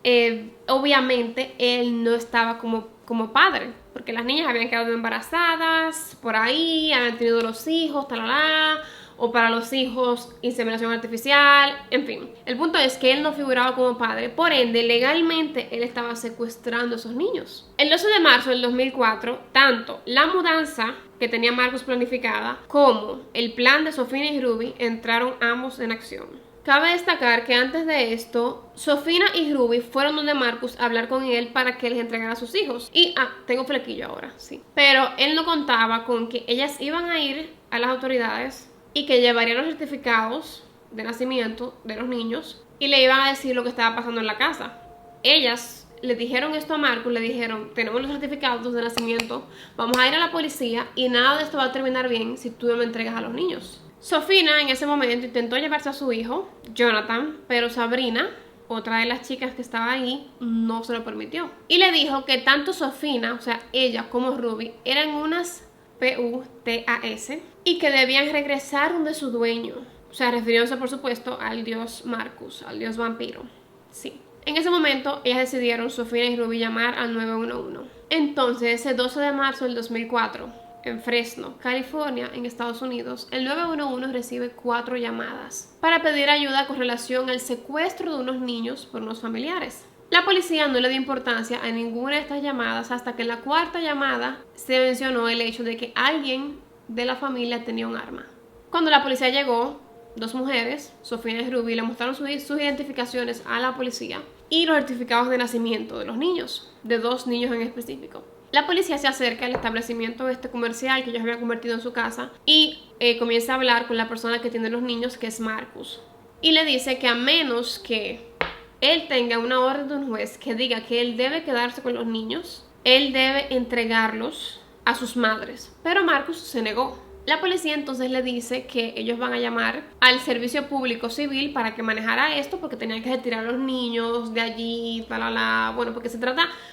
obviamente él no estaba como padre, porque las niñas habían quedado embarazadas por ahí, habían tenido los hijos, talala, o para los hijos inseminación artificial, en fin. El punto es que él no figuraba como padre, por ende, legalmente él estaba secuestrando a esos niños. El 12 de marzo del 2004, tanto la mudanza que tenía Marcus planificada como el plan de Sofina y Ruby entraron ambos en acción. Cabe destacar que antes de esto, Sofina y Ruby fueron donde Marcus a hablar con él para que les entregara a sus hijos. Y, tengo flequillo ahora, sí. Pero él no contaba con que ellas iban a ir a las autoridades y que llevarían los certificados de nacimiento de los niños y le iban a decir lo que estaba pasando en la casa. Ellas le dijeron esto a Marcus, le dijeron, tenemos los certificados de nacimiento, vamos a ir a la policía y nada de esto va a terminar bien si tú no me entregas a los niños. Sofina en ese momento intentó llevarse a su hijo, Jonathan, pero Sabrina, otra de las chicas que estaba ahí, no se lo permitió. Y le dijo que tanto Sofina, o sea, ella como Ruby, eran unas PUTAS y que debían regresar donde su dueño, o sea, refiriéndose por supuesto al dios Marcus, al dios vampiro. Sí. En ese momento ellas decidieron, Sofina y Ruby, llamar al 911. Entonces, ese 12 de marzo del 2004, en Fresno, California, en Estados Unidos, el 911 recibe 4 llamadas para pedir ayuda con relación al secuestro de unos niños por unos familiares. La policía no le dio importancia a ninguna de estas llamadas hasta que en la 4ª llamada se mencionó el hecho de que alguien de la familia tenía un arma. Cuando la policía llegó, 2 mujeres, Sofina y Ruby, le mostraron sus identificaciones a la policía y los certificados de nacimiento de los niños, de 2 niños en específico. La policía se acerca al establecimiento comercial que ellos habían convertido en su casa y comienza a hablar con la persona que tiene los niños, que es Marcus. Y le dice que a menos que él tenga una orden de un juez que diga que él debe quedarse con los niños, él debe entregarlos a sus madres. Pero Marcus se negó. La policía entonces le dice que ellos van a llamar al servicio público civil para que manejara esto porque tenían que retirar a los niños de allí, talala. Bueno, porque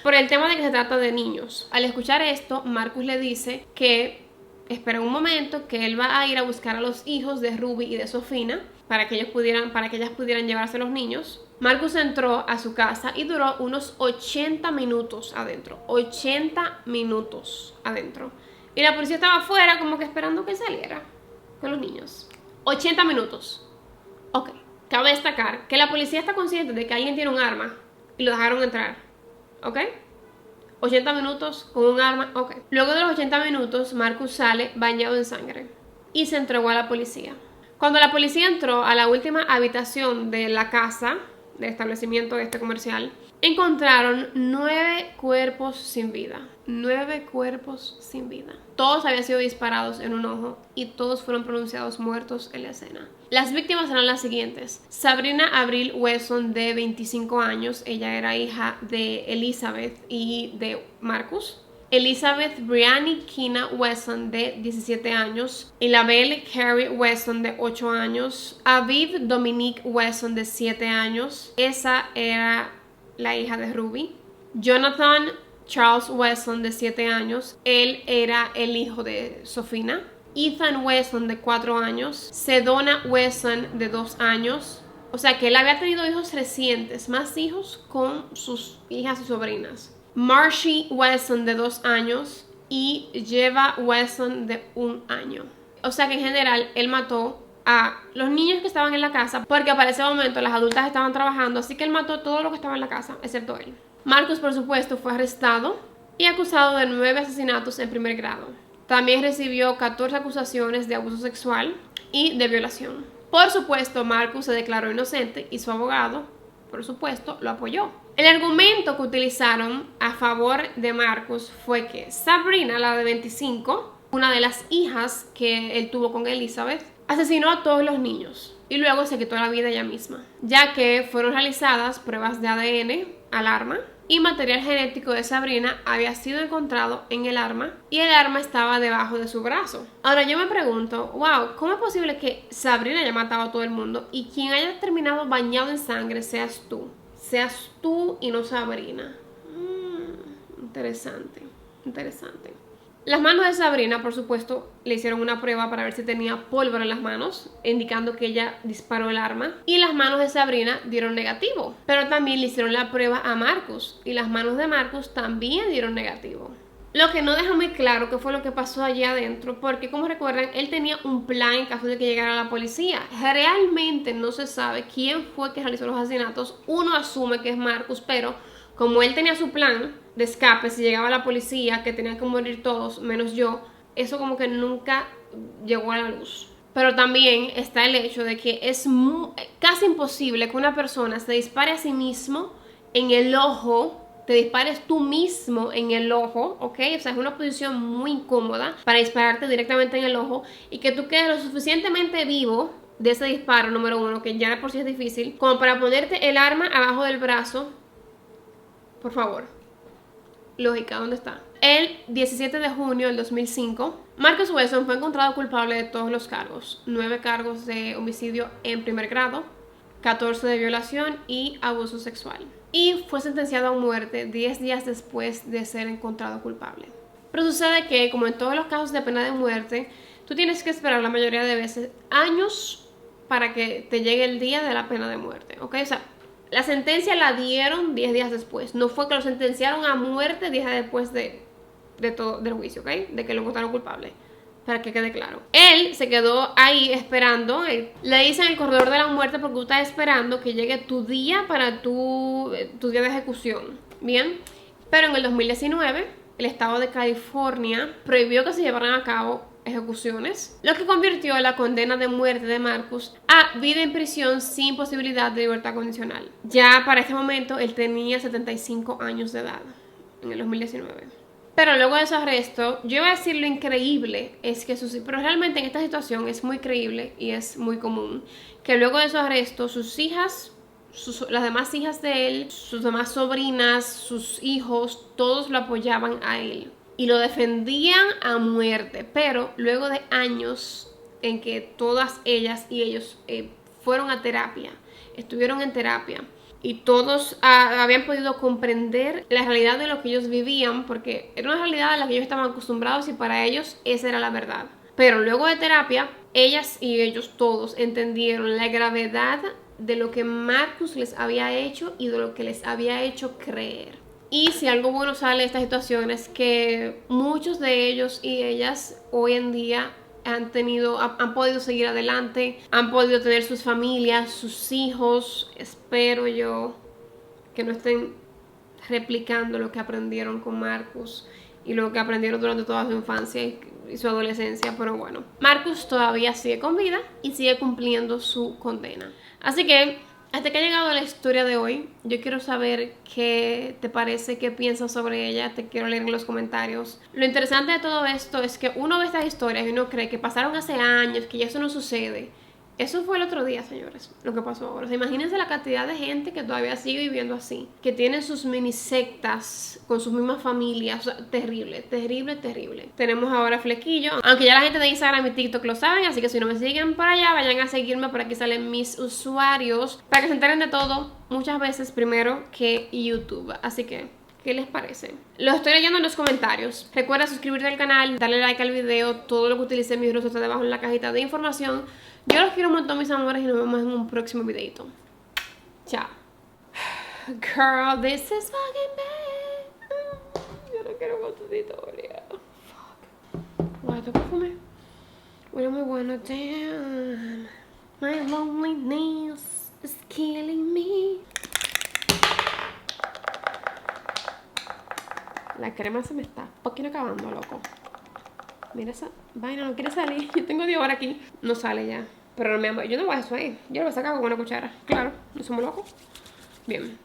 por el tema de que se trata de niños. Al escuchar esto, Marcus le dice que espera un momento, que él va a ir a buscar a los hijos de Ruby y de Sofina para que ellas pudieran llevarse a los niños. Marcus entró a su casa y duró unos 80 minutos adentro. 80 minutos adentro. Y la policía estaba afuera como que esperando que saliera con los niños. 80 minutos. Ok. Cabe destacar que la policía está consciente de que alguien tiene un arma y lo dejaron entrar. ¿Ok? 80 minutos con un arma. Ok. Luego de los 80 minutos, Marcus sale bañado en sangre y se entregó a la policía. Cuando la policía entró a la última habitación de la casa, del establecimiento comercial, encontraron 9 cuerpos sin vida. 9 cuerpos sin vida. Todos habían sido disparados en un ojo y todos fueron pronunciados muertos en la escena. Las víctimas eran las siguientes: Sabrina Avril Wesson, de 25 años. Ella era hija de Elizabeth y de Marcus. Elizabeth Brianne Kina Wesson, de 17 años. Elabelle Carrie Wesson, de 8 años. Aviv Dominique Wesson, de 7 años. Esa era la hija de Ruby. Jonathan Charles Wesson, de 7 años. Él era el hijo de Sofina. Ethan Wesson, de 4 años. Sedona Wesson, de 2 años. O sea que él había tenido hijos recientes, más hijos con sus hijas y sobrinas. Marcy Wesson, de 2 años, y Jeva Wesson, de 1 año. O sea que en general él mató a los niños que estaban en la casa, porque para ese momento las adultas estaban trabajando, así que él mató todo lo que estaba en la casa, excepto él. Marcus, por supuesto, fue arrestado y acusado de 9 asesinatos en primer grado. También recibió 14 acusaciones de abuso sexual y de violación. Por supuesto, Marcus se declaró inocente y su abogado, por supuesto, lo apoyó. El argumento que utilizaron a favor de Marcus fue que Sabrina, la de 25, una de las hijas que él tuvo con Elizabeth, asesinó a todos los niños y luego se quitó la vida ella misma, ya que fueron realizadas pruebas de ADN al arma y material genético de Sabrina había sido encontrado en el arma y el arma estaba debajo de su brazo. Ahora yo me pregunto, wow, ¿cómo es posible que Sabrina haya matado a todo el mundo y quien haya terminado bañado en sangre seas tú? Seas tú y no Sabrina. Interesante, interesante. Las manos de Sabrina, por supuesto, le hicieron una prueba para ver si tenía pólvora en las manos, indicando que ella disparó el arma. Y las manos de Sabrina dieron negativo. Pero también le hicieron la prueba a Marcus. Y las manos de Marcus también dieron negativo. Lo que no deja muy claro qué fue lo que pasó allí adentro, porque como recuerdan, él tenía un plan en caso de que llegara la policía. Realmente no se sabe quién fue que realizó los asesinatos. Uno asume que es Marcus, pero como él tenía su plan de escape, si llegaba la policía, que tenían que morir todos, menos yo, eso como que nunca llegó a la luz. Pero también está el hecho de que es casi imposible que una persona se dispare a sí mismo en el ojo, te dispares tú mismo en el ojo, ¿ok? O sea, es una posición muy incómoda para dispararte directamente en el ojo y que tú quedes lo suficientemente vivo de ese disparo, número uno, que ya de por sí es difícil, como para ponerte el arma abajo del brazo. Por favor. Lógica, ¿dónde está? El 17 de junio del 2005, Marcus Wesson fue encontrado culpable de todos los cargos. 9 cargos de homicidio en primer grado, 14 de violación y abuso sexual. Y fue sentenciado a muerte 10 días después de ser encontrado culpable. Pero sucede que, como en todos los casos de pena de muerte, tú tienes que esperar la mayoría de veces años para que te llegue el día de la pena de muerte, ¿ok? O sea, la sentencia la dieron 10 días después. No fue que lo sentenciaron a muerte 10 días después del juicio, ¿ok? De que lo encontraron culpable. Para que quede claro. Él se quedó ahí esperando. Le dicen el corredor de la muerte porque tú estás esperando que llegue tu día para tu día de ejecución. Bien. Pero en el 2019, el estado de California prohibió que se llevaran a cabo ejecuciones, lo que convirtió la condena de muerte de Marcus a vida en prisión sin posibilidad de libertad condicional. Ya para este momento él tenía 75 años de edad, en el 2019. Pero luego de su arresto, yo iba a decir lo increíble es que pero realmente en esta situación es muy creíble y es muy común, que luego de su arresto sus hijas, las demás hijas de él, sus demás sobrinas, sus hijos, todos lo apoyaban a él y lo defendían a muerte. Pero luego de años en que todas ellas y ellos fueron a terapia, estuvieron en terapia y todos habían podido comprender la realidad de lo que ellos vivían, porque era una realidad a la que ellos estaban acostumbrados y para ellos esa era la verdad. Pero luego de terapia, ellas y ellos todos entendieron la gravedad de lo que Marcus les había hecho y de lo que les había hecho creer. Y si algo bueno sale de esta situación es que muchos de ellos y ellas hoy en día han podido seguir adelante, han podido tener sus familias, sus hijos. Espero yo que no estén replicando lo que aprendieron con Marcus y lo que aprendieron durante toda su infancia y su adolescencia. Pero bueno, Marcus todavía sigue con vida y sigue cumpliendo su condena. Así que hasta que ha llegado la historia de hoy, yo quiero saber qué te parece, qué piensas sobre ella, te quiero leer en los comentarios. Lo interesante de todo esto es que uno ve estas historias y uno cree que pasaron hace años, que ya eso no sucede. Eso fue el otro día, señores, lo que pasó ahora. O sea, imagínense la cantidad de gente que todavía sigue viviendo así, que tiene sus mini sectas con sus mismas familias. O sea, terrible, terrible, terrible. Tenemos ahora Flequillo, aunque ya la gente de Instagram y TikTok lo saben, así que si no me siguen por allá, vayan a seguirme. Por aquí salen mis usuarios para que se enteren de todo muchas veces primero que YouTube. Así que ¿qué les parece? Lo estoy leyendo en los comentarios. Recuerda suscribirte al canal, darle like al video. Todo lo que utilice en mis rostros está debajo en la cajita de información. Yo los quiero un montón, mis amores, y nos vemos en un próximo videito. Chao. Girl, this is fucking bad. Yo no quiero con tu historia. Fuck. Guay, ¿te perfume? Huele muy bueno. Damn. My loneliness is killing me. La crema se me está fucking acabando, loco. Mira esa vaina, no quiere salir. Yo tengo 10 horas aquí. No sale ya. Pero mi amor, yo no voy a eso ahí. Yo lo voy a sacar con una cuchara. Claro, no somos locos. Bien.